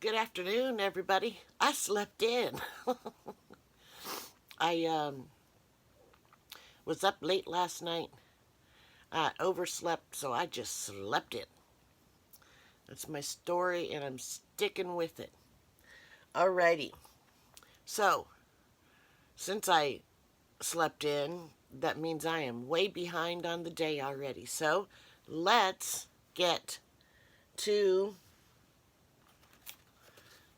Good afternoon, everybody. I slept in. I was up late last night. I overslept, so I just slept in. That's my story, and I'm sticking with it. Alrighty. So, since I slept in, that means I am way behind on the day already. So, let's get to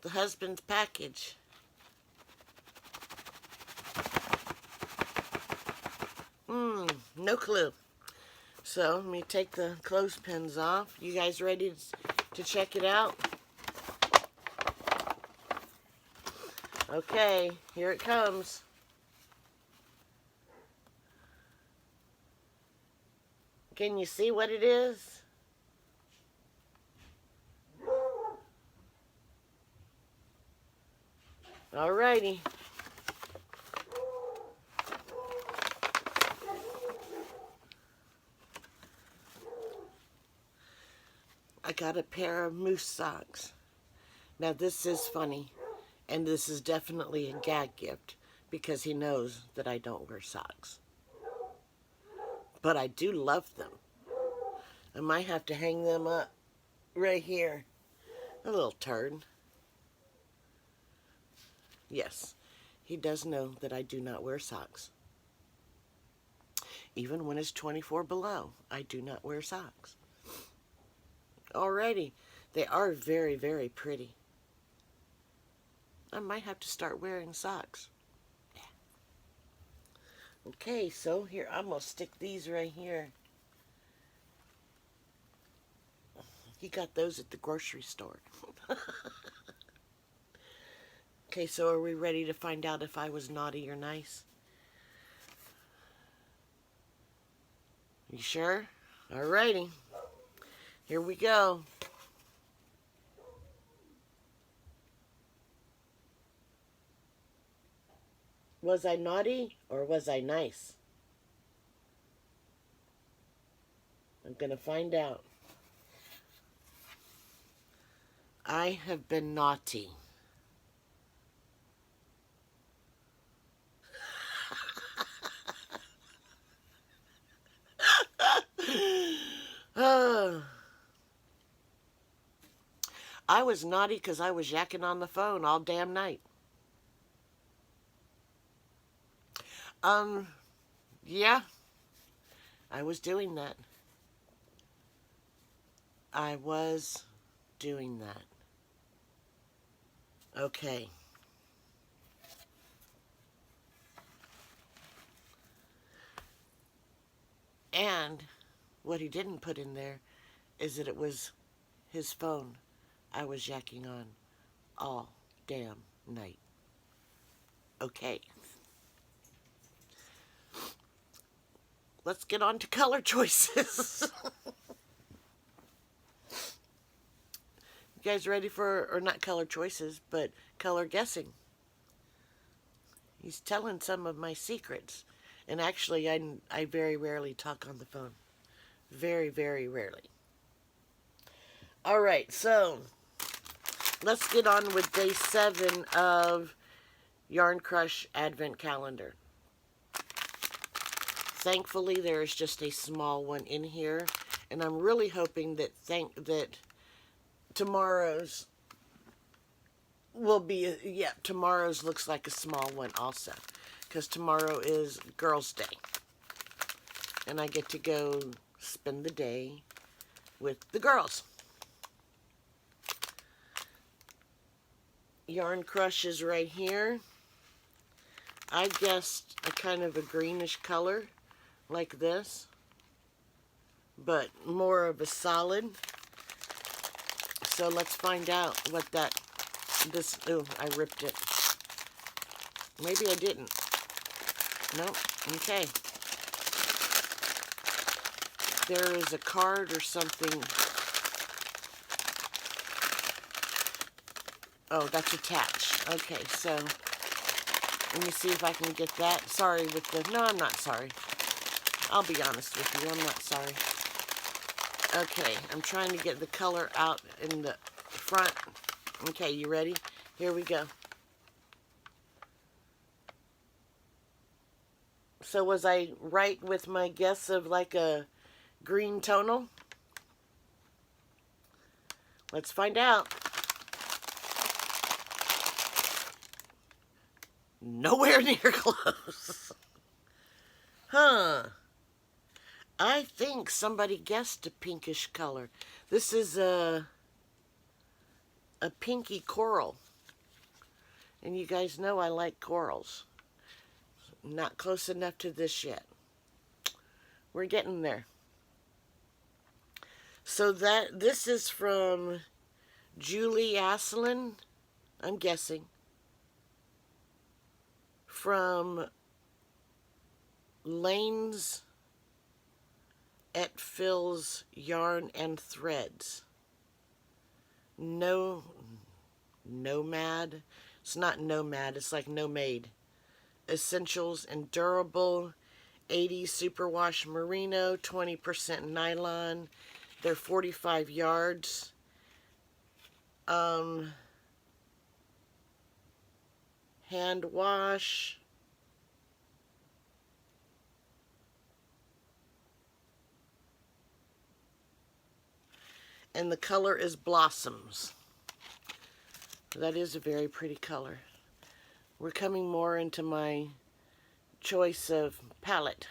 the husband's package. No clue. So, let me take the clothespins off. You guys ready to check it out? Okay, here it comes. Can you see what it is? Alrighty. I got a pair of moose socks. Now this is funny, and this is definitely a gag gift because he knows that I don't wear socks. But I do love them. I might have to hang them up right here. A little turd. Yes, he does know that I do not wear socks. Even when it's 24 below, I do not wear socks. Alrighty, they are very, very pretty. I might have to start wearing socks. Yeah. Okay, so here, I'm going to stick these right here. He got those at the grocery store. Okay, so are we ready to find out if I was naughty or nice? You sure? Alrighty. Here we go. Was I naughty or was I nice? I'm going to find out. I have been naughty. I was naughty because I was yakking on the phone all damn night. Yeah, I was doing that. I was doing that. Okay. And what he didn't put in there is that it was his phone I was yakking on all damn night. Okay. Let's get on to color choices. You guys ready for, or not color choices, but color guessing? He's telling some of my secrets. And actually, I very rarely talk on the phone. Very, very rarely. All right, so let's get on with day 7 of Yarn Crush Advent Calendar. Thankfully, there is just a small one in here, and I'm really hoping that tomorrow's will be, tomorrow's looks like a small one also, because tomorrow is Girls' Day, and I get to go spend the day with the girls. Yarn Crush is right here. I guessed a kind of a greenish color like this, but more of a solid. So let's find out what oh, I ripped it. Maybe I didn't. Nope. Okay. There is a card or something. Oh, that's attached. Okay, so let me see if I can get that. Sorry with the... No, I'm not sorry. I'll be honest with you. I'm not sorry. Okay, I'm trying to get the color out in the front. Okay, you ready? Here we go. So was I right with my guess of like a green tonal? Let's find out. Nowhere near close. Huh. I think somebody guessed a pinkish color. This is a pinky coral. And you guys know I like corals. Not close enough to this yet. We're getting there. So this is from Julie Asselin, I'm guessing. From Lanes at Phil's Yarn and Threads. Nomad. It's not nomad, it's like nomade. Essentials and durable. 80 superwash merino, 20% nylon. They're 45 yards. Hand wash. And the color is Blossoms. That is a very pretty color. We're coming more into my choice of palette.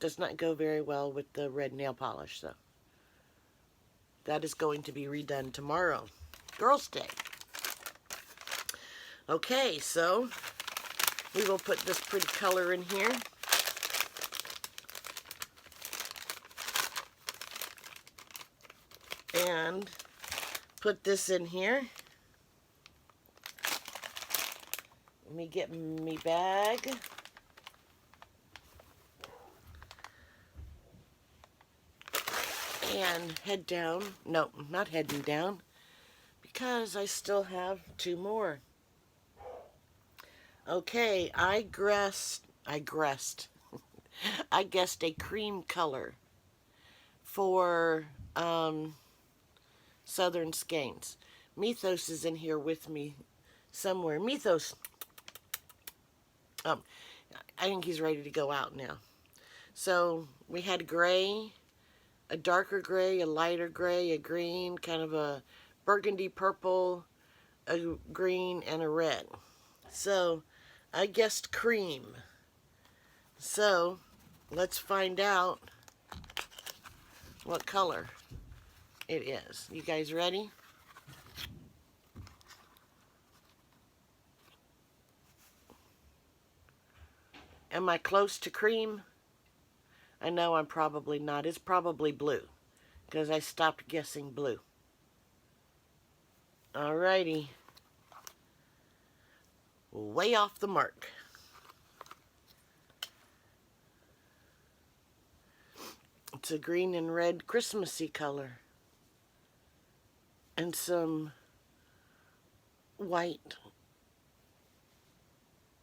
Does not go very well with the red nail polish though. That is going to be redone tomorrow. Girls' Day. Okay, so we will put this pretty color in here. And put this in here. Let me get me bag. And head down. No, not heading down. Because I still have two more. Okay, I guessed I guessed a cream color for Southern Skeins. Mythos is in here with me somewhere. Mythos. I think he's ready to go out now. So we had gray, a darker gray, a lighter gray, a green, kind of a burgundy purple, a green, and a red. So I guessed cream. So let's find out what color it is. You guys ready? Am I close to cream? I know I'm probably not. It's probably blue because I stopped guessing blue. Alrighty. Way off the mark. It's a green and red Christmassy color. And some white.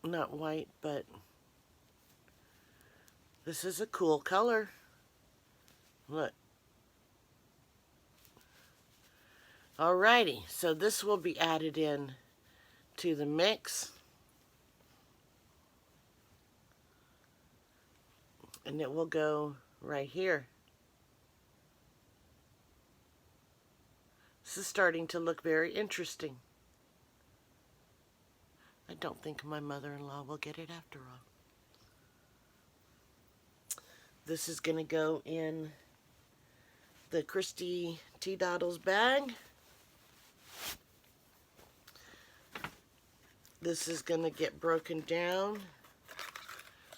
Not white, but this is a cool color. Look. Alrighty, so this will be added in to the mix. And it will go right here. This is starting to look very interesting. I don't think my mother-in-law will get it after all. This is going to go in the Christy Tea Doddles bag. This is going to get broken down.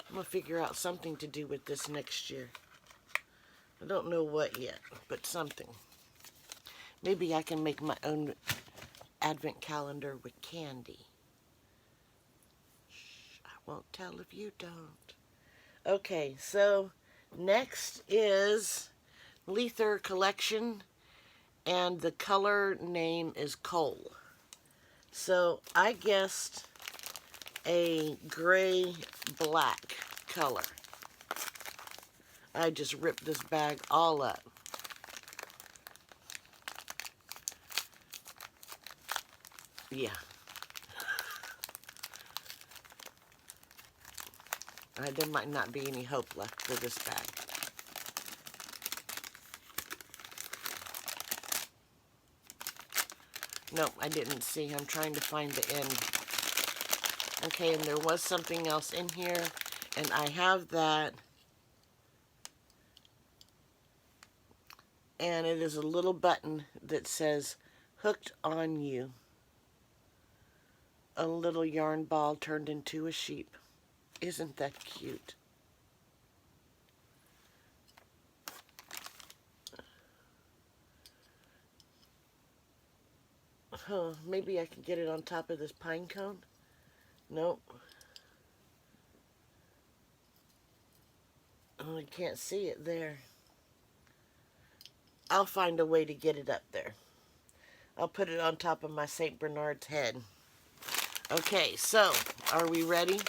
I'm going to figure out something to do with this next year. I don't know what yet, but something. Maybe I can make my own advent calendar with candy. Shh, I won't tell if you don't. Okay, so next is Leither Collection, and the color name is Coal. So I guessed a gray-black color. I just ripped this bag all up. Yeah. There might not be any hope left for this bag. Nope, I didn't see. I'm trying to find the end. Okay, and there was something else in here, and I have that. And it is a little button that says, "Hooked on You." A little yarn ball turned into a sheep. Isn't that cute? Huh, maybe I can get it on top of this pine cone? Nope. Oh, I can't see it there. I'll find a way to get it up there. I'll put it on top of my St. Bernard's head. Okay, so, are we ready?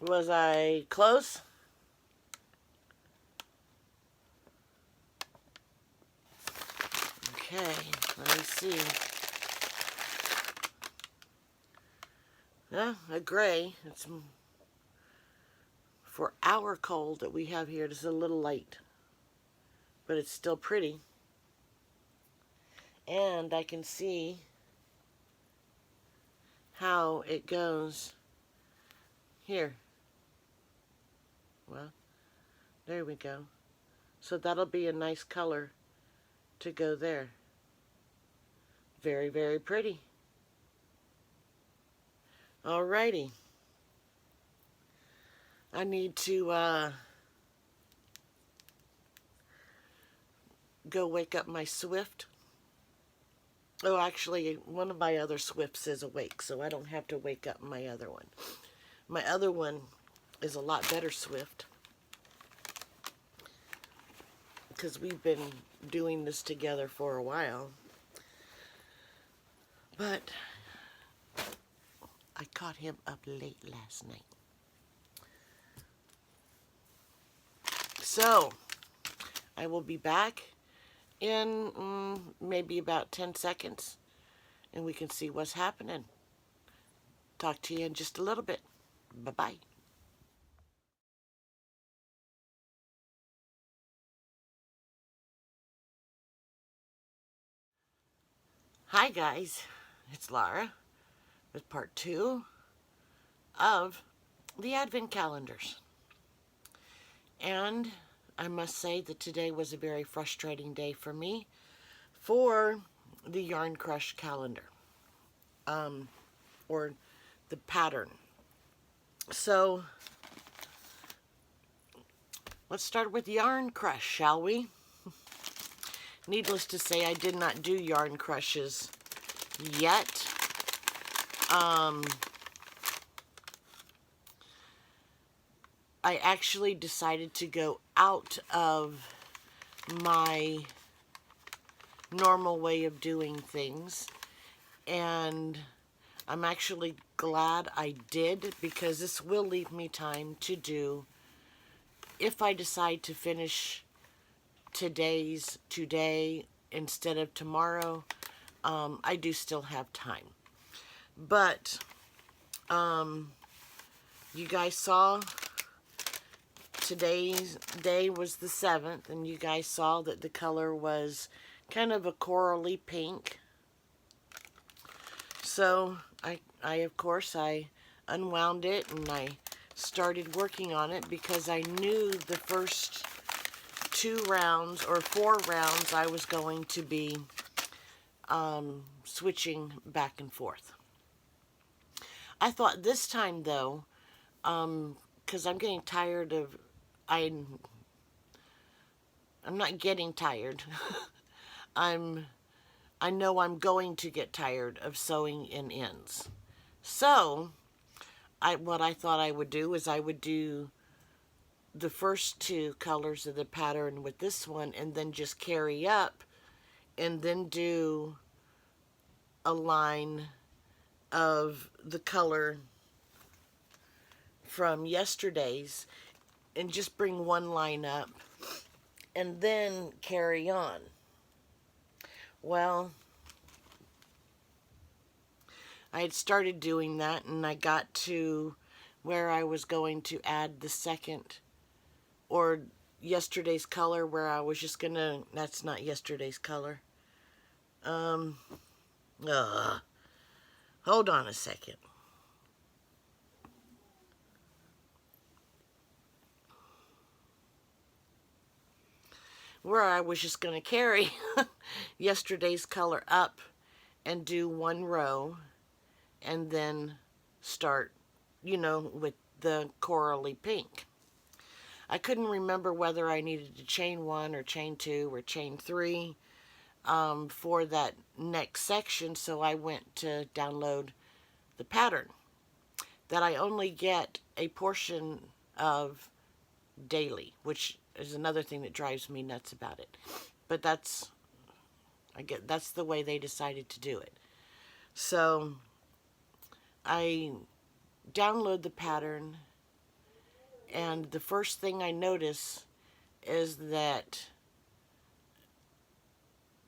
Was I close? Okay, let me see. Yeah, a gray. It's for our cold that we have here. It's a little light, but it's still pretty. And I can see how it goes here. Well, there we go. So that'll be a nice color to go there. Very, very pretty. Alrighty. I need to go wake up my Swift. Oh, actually, one of my other Swifts is awake, so I don't have to wake up my other one. My other one is a lot better Swift, because we've been doing this together for a while. But I caught him up late last night. So, I will be back in maybe about 10 seconds, and we can see what's happening. Talk to you in just a little bit. Bye-bye. Hi guys, it's Lara with part 2 of the Advent calendars. And I must say that today was a very frustrating day for me for the Yarn Crush calendar, or the pattern. So let's start with Yarn Crush, shall we? Needless to say, I did not do Yarn Crushes yet. I actually decided to go out of my normal way of doing things, and I'm actually glad I did, because this will leave me time to do, if I decide to finish today instead of tomorrow, I do still have time. But you guys saw today's day was the 7th, and you guys saw that the color was kind of a corally pink. So I of course unwound it and I started working on it, because I knew the first 2 rounds or 4 rounds I was going to be switching back and forth. I thought this time though, because I'm getting tired of, I'm not getting tired. I know I'm going to get tired of sewing in ends. So what I thought I would do is I would do the first 2 colors of the pattern with this one, and then just carry up and then do a line of the color from yesterday's and just bring one line up and then carry on. Well, I had started doing that, and I got to where I was going to add the second, or yesterday's color, where I was just gonna, that's not yesterday's color. Hold on a second. Where I was just gonna carry yesterday's color up and do one row and then start, with the corally pink. I couldn't remember whether I needed to chain 1 or chain 2 or chain 3 for that next section, so I went to download the pattern that I only get a portion of daily, which is another thing that drives me nuts about it. But that's the way they decided to do it. So I download the pattern, and the first thing I notice is that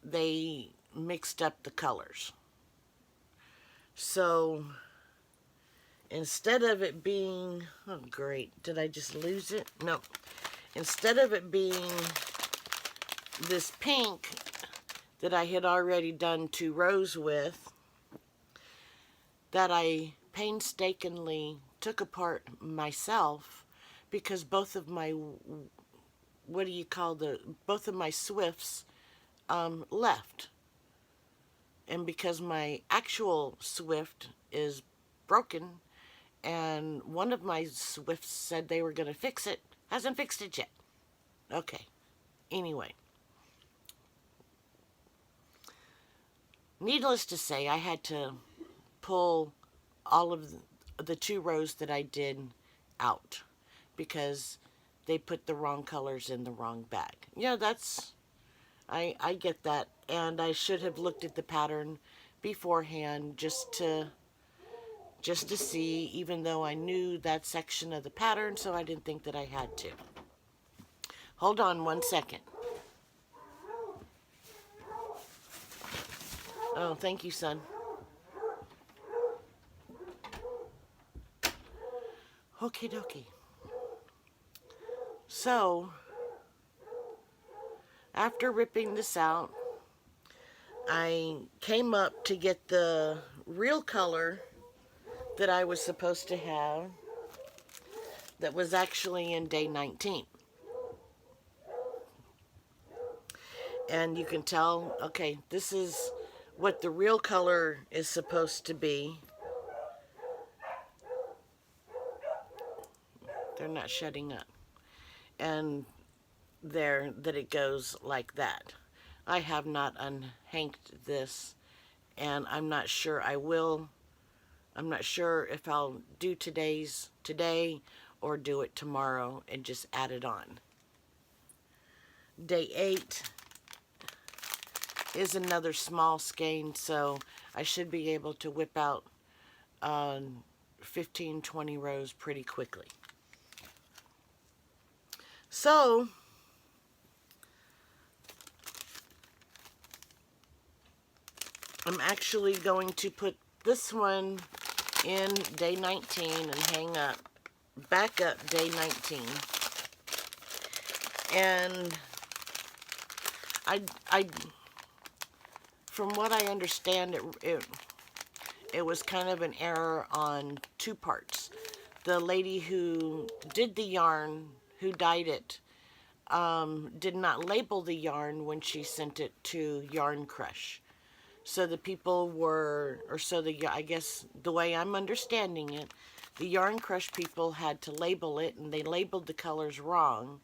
they mixed up the colors. So instead of it being, oh great, did I just lose it? No. Instead of it being this pink that I had already done 2 rows with, that I painstakingly took apart myself, because both of my, both of my swifts left. And because my actual swift is broken, and one of my swifts said they were going to fix it, hasn't fixed it yet. Okay. Anyway. Needless to say, I had to pull all of the 2 rows that I did out because they put the wrong colors in the wrong bag. Yeah, I get that, and I should have looked at the pattern beforehand just to see, even though I knew that section of the pattern, so I didn't think that I had to. Hold on 1 second. Oh, thank you, son. Okie dokie. So, after ripping this out, I came up to get the real color that I was supposed to have that was actually in day 19. And you can tell, okay, this is what the real color is supposed to be. They're not shutting up. And there, that it goes like that. I have not unhanked this, and I'm not sure I will. I'm not sure if I'll do today or do it tomorrow and just add it on. Day 8 is another small skein, so I should be able to whip out 15-20 rows pretty quickly. So I'm actually going to put this one in day 19 and hang up, back up day 19. And I from what I understand, it was kind of an error on 2 parts. The lady who did the yarn, who dyed it, did not label the yarn when she sent it to Yarn Crush. So the people were, I guess the way I'm understanding it, the Yarn Crush people had to label it, and they labeled the colors wrong,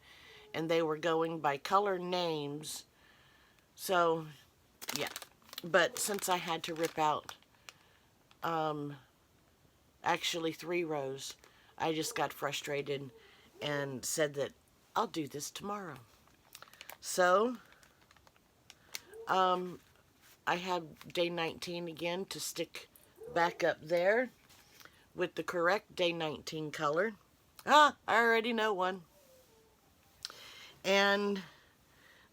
and they were going by color names. So, yeah. But since I had to rip out actually 3 rows, I just got frustrated and said that I'll do this tomorrow. So, I have day 19 again to stick back up there with the correct day 19 color. Ah, I already know one. And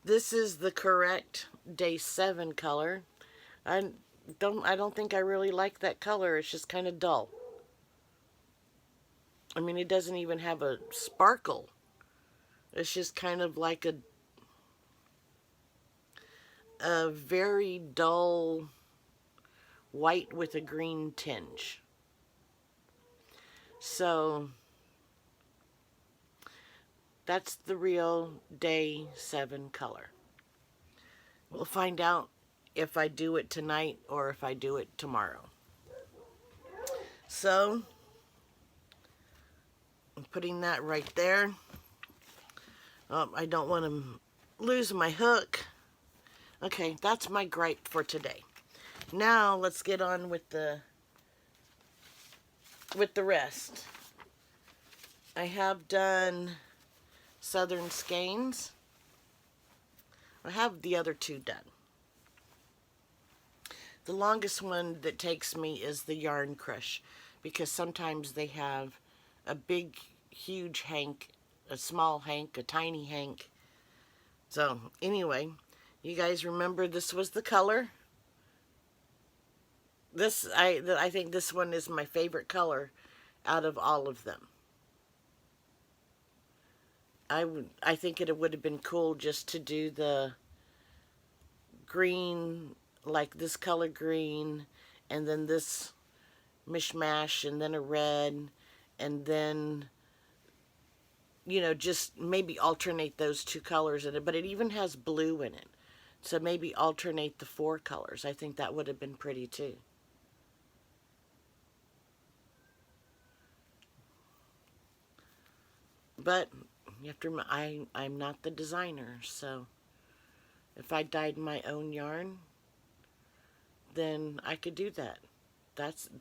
this is the correct day 7 color. I don't think I really like that color. It's just kind of dull. I mean, it doesn't even have a sparkle. It's just kind of like a very dull white with a green tinge. So that's the real day 7 color. We'll find out if I do it tonight or if I do it tomorrow. So I'm putting that right there. I don't want to lose my hook. Okay, that's my gripe for today. Now let's get on with the rest. I have done Southern Skeins. I have the other 2 done. The longest one that takes me is the Yarn Crush, because sometimes they have a big, huge hank, a small hank, a tiny hank. So anyway, you guys remember this was the color. I think this one is my favorite color out of all of them. I think it would have been cool just to do the green, like this color green, and then this mishmash, and then a red, and then, you know, just maybe alternate those 2 colors in it. But it even has blue in it, so maybe alternate the 4 colors. I think that would have been pretty too. But you have to remember, I'm not the designer, so if I dyed my own yarn, then I could do that.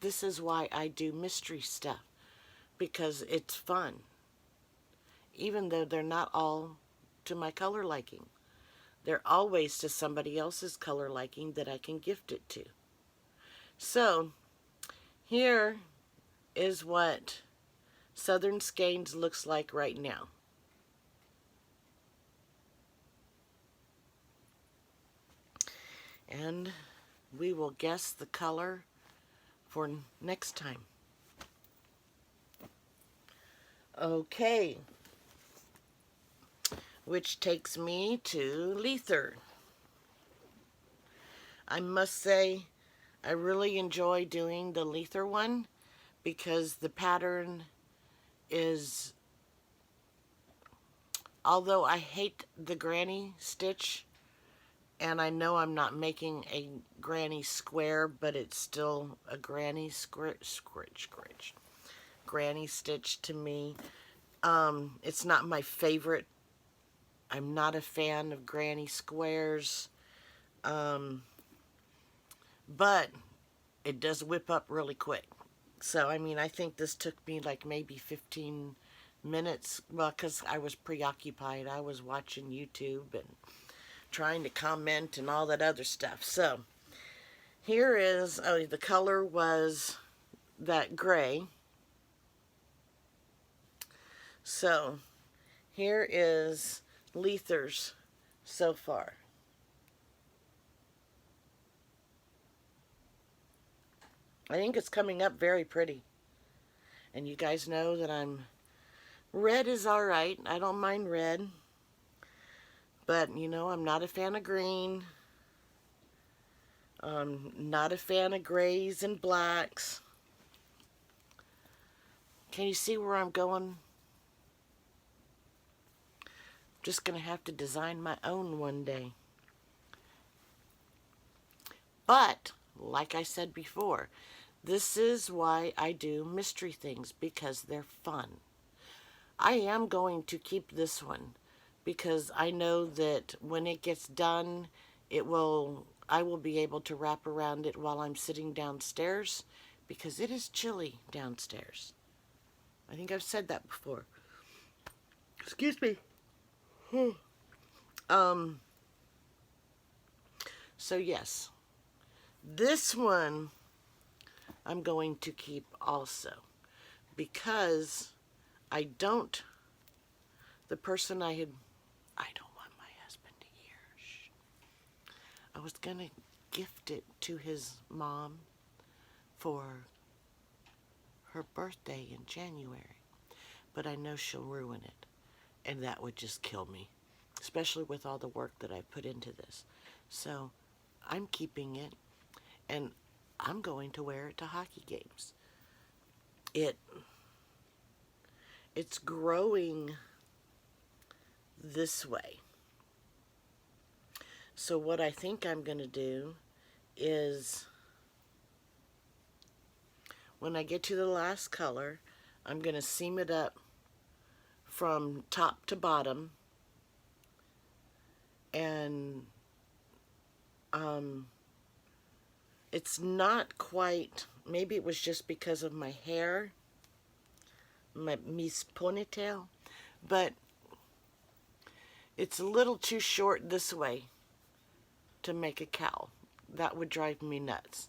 This is why I do mystery stuff, because it's fun. Even though they're not all to my color liking, they're always to somebody else's color liking that I can gift it to. So here is what Southern Skeins looks like right now. And we will guess the color for next time. Okay. Which takes me to Leither. I must say, I really enjoy doing the Leither one because the pattern is, although I hate the granny stitch, and I know I'm not making a granny square, but it's still a granny granny stitch to me. It's not my favorite. I'm not a fan of granny squares, but it does whip up really quick. So, I mean, I think this took me like maybe 15 minutes, well, because I was preoccupied. I was watching YouTube and trying to comment and all that other stuff. So, here is, oh, the color was that gray. So, here is Leither's so far. I think it's coming up very pretty. And you guys know that red is alright. I don't mind red. But, you know, I'm not a fan of green. Not a fan of grays and blacks. Can you see where I'm going? I'm just going to have to design my own one day. But, like I said before, this is why I do mystery things, because they're fun. I am going to keep this one because I know that when it gets done, I will be able to wrap around it while I'm sitting downstairs, because it is chilly downstairs. I think I've said that before. Excuse me. So yes, this one I'm going to keep also, because the person I don't want my husband to hear. Shh. I was going to gift it to his mom for her birthday in January, but I know she'll ruin it, and that would just kill me, especially with all the work that I put into this. So I'm keeping it, and I'm going to wear it to hockey games. It's growing this way. So what I think I'm going to do is, when I get to the last color, I'm going to seam it up from top to bottom, and it's not quite, maybe it was just because of my hair, my Miss ponytail, but it's a little too short this way to make a cowl. That would drive me nuts.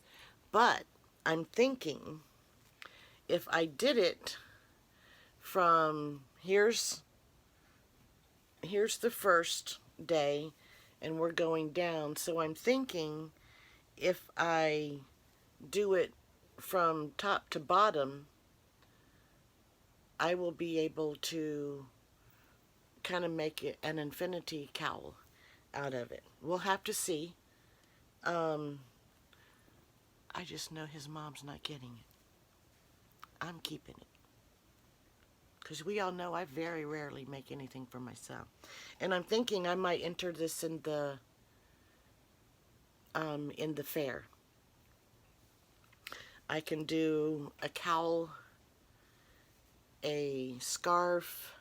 But I'm thinking if I did it from here's the first day and we're going down, so I'm thinking if I do it from top to bottom, I will be able to kind of make it an infinity cowl out of it. We'll have to see. I just know his mom's not getting it. I'm keeping it. Because we all know I very rarely make anything for myself. And I'm thinking I might enter this in the fair. I can do a cowl, a scarf,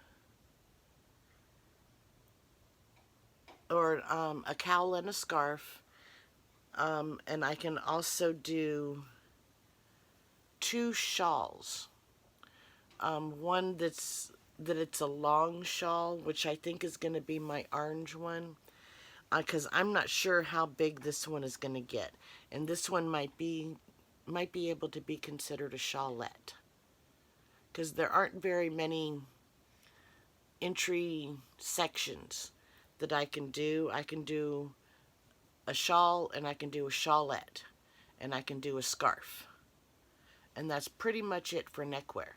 or a cowl and a scarf, and I can also do 2 shawls. One that it's a long shawl, which I think is going to be my orange one, because I'm not sure how big this one is going to get, and this one might be able to be considered a shawlette, because there aren't very many entry sections that I can do. I can do a shawl, and I can do a shawlette, and I can do a scarf, and that's pretty much it for neckwear.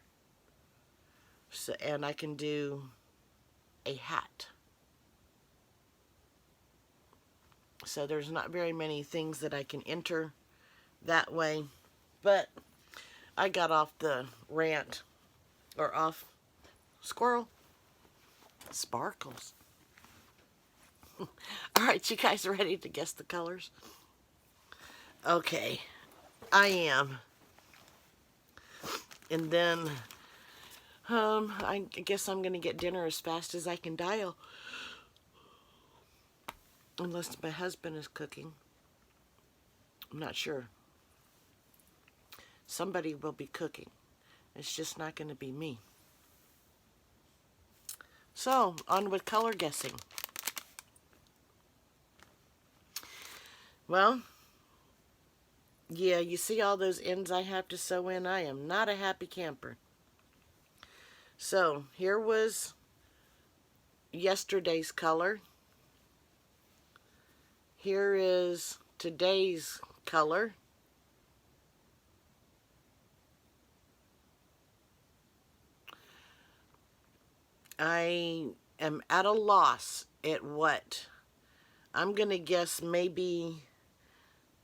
So, and I can do a hat. So there's not very many things that I can enter that way, but I got off the rant, or off squirrel, sparkles. All right, you guys ready to guess the colors? Okay, I am. And then I guess I'm going to get dinner as fast as I can dial. Unless my husband is cooking. I'm not sure. Somebody will be cooking. It's just not going to be me. So, on with color guessing. Well, yeah, you see all those ends I have to sew in? I am not a happy camper. So, here was yesterday's color. Here is today's color. I am at a loss at what. I'm going to guess maybe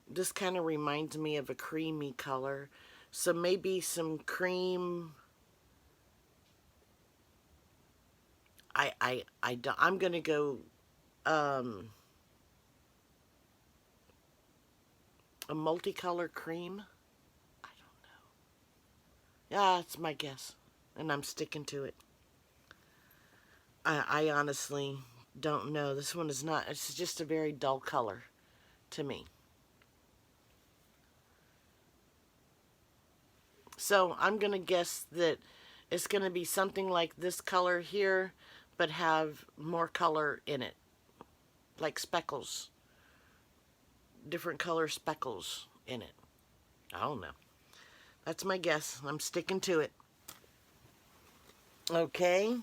this kind of reminds me of a creamy color. So maybe some cream. I'm going to go a multicolor cream. I don't know. Yeah, that's my guess. And I'm sticking to it. I honestly don't know. This one is not. It's just a very dull color to me. So I'm going to guess that it's going to be something like this color here, but have more color in it. Like speckles. Different color speckles in it. I don't know. That's my guess. I'm sticking to it. Okay.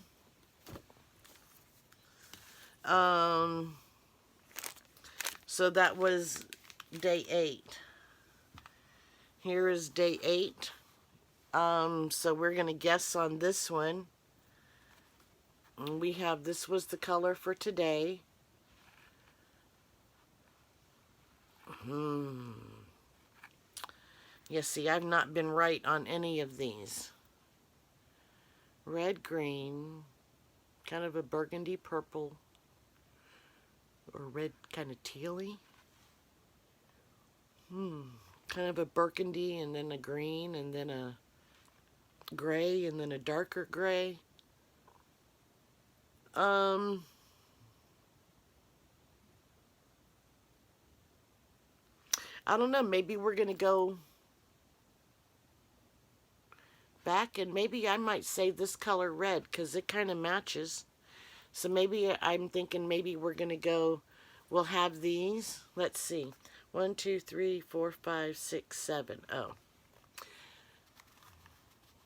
So that was day 8. Here is day 8. So we're going to guess on this one. And we have, this was the color for today. Yeah, see, I've not been right on any of these. Red, green, kind of a burgundy purple, or red kind of tealy. Kind of a burgundy, and then a green, and then a gray, and then a darker gray. I don't know, maybe we're going to go back, and maybe I might say this color red, because it kind of matches. So maybe I'm thinking maybe we're going to go, we'll have these. Let's see. 1, 2, 3, 4, 5, 6, 7. Oh.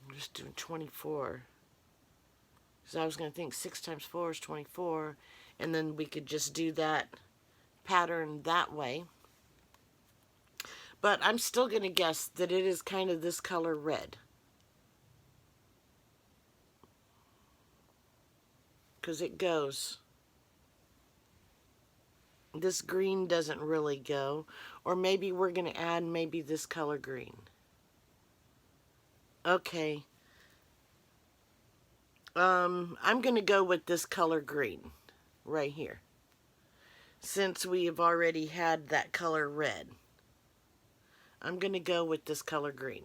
I'm just doing 24. So I was going to think 6 times 4 is 24. And then we could just do that pattern that way. But I'm still going to guess that it is kind of this color red. Because it goes. This green doesn't really go. Or maybe we're going to add maybe this color green. Okay. I'm going to go with this color green right here. Since we have already had that color red. I'm going to go with this color green.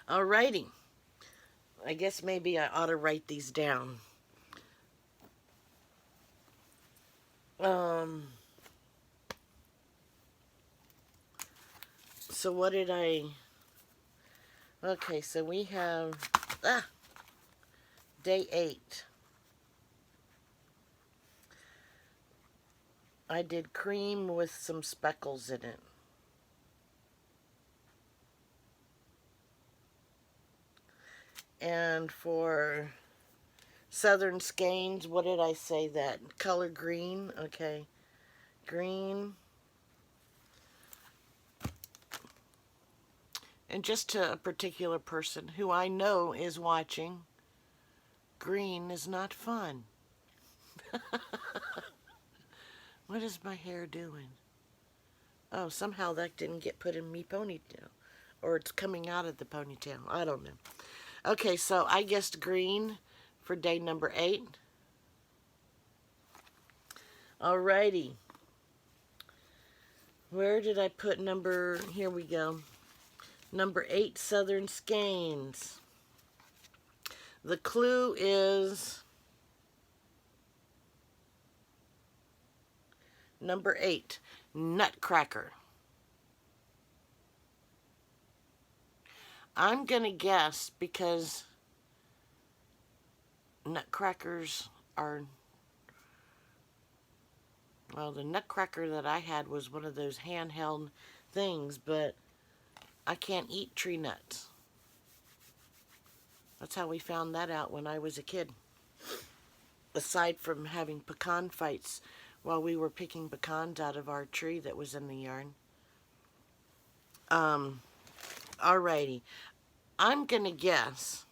Alrighty. I guess maybe I ought to write these down. So what did I... Okay, so we have... day 8. I did cream with some speckles in it. And for Southern Skeins, what did I say that? Color green, okay. Green. And just to a particular person who I know is watching, green is not fun. What is my hair doing? Oh, somehow that didn't get put in me ponytail. Or it's coming out of the ponytail. I don't know. Okay, so I guessed green for day number 8. Alrighty. Where did I put number... Here we go. Number 8, Southern Skeins. The clue is... Number 8, Nutcracker. I'm going to guess because nutcrackers are... Well, the nutcracker that I had was one of those handheld things, but I can't eat tree nuts. That's how we found that out when I was a kid. Aside from having pecan fights while we were picking pecans out of our tree that was in the yard. Alrighty. I'm going to guess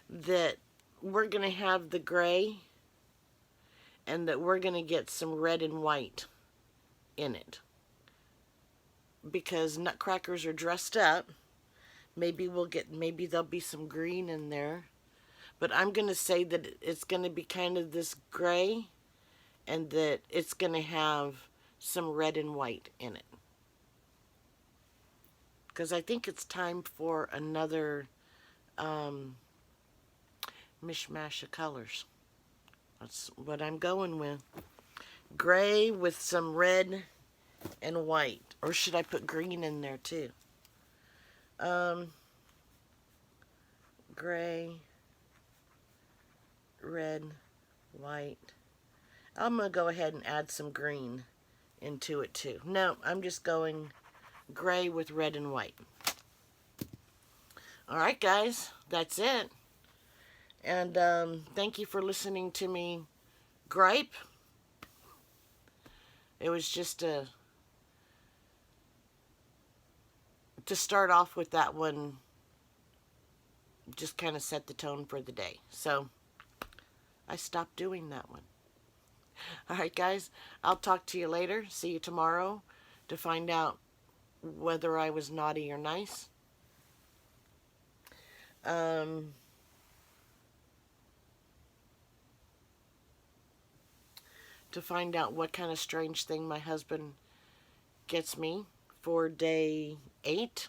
that we're going to have the gray and that we're going to get some red and white in it. Because nutcrackers are dressed up. Maybe there'll be some green in there. But I'm going to say that it's going to be kind of this gray and that it's going to have some red and white in it. Because I think it's time for another mishmash of colors. That's what I'm going with. Gray with some red and white. Or should I put green in there too? Gray, red, white. I'm going to go ahead and add some green into it too. No, I'm just going gray with red and white. All right, guys, that's it. And thank you for listening to me gripe. It was just to start off with that one, just kind of set the tone for the day. So I stopped doing that one. All right, guys, I'll talk to you later. See you tomorrow to find out whether I was naughty or nice. To find out what kind of strange thing my husband gets me for day 8.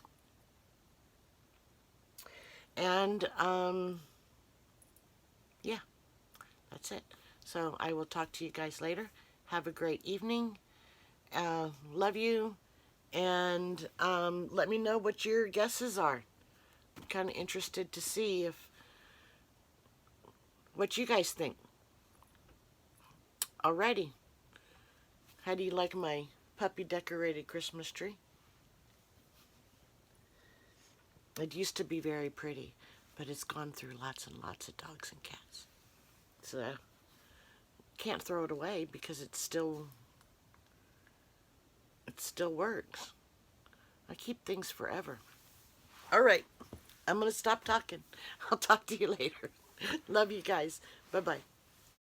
And, yeah, that's it. So I will talk to you guys later. Have a great evening. Love you. And let me know what your guesses are. I'm kind of interested to see what you guys think. Alrighty. How do you like my puppy decorated Christmas tree? It used to be very pretty, but it's gone through lots and lots of dogs and cats. So can't throw it away because it still works. I keep things forever. All right. I'm going to stop talking. I'll talk to you later. Love you guys. Bye-bye.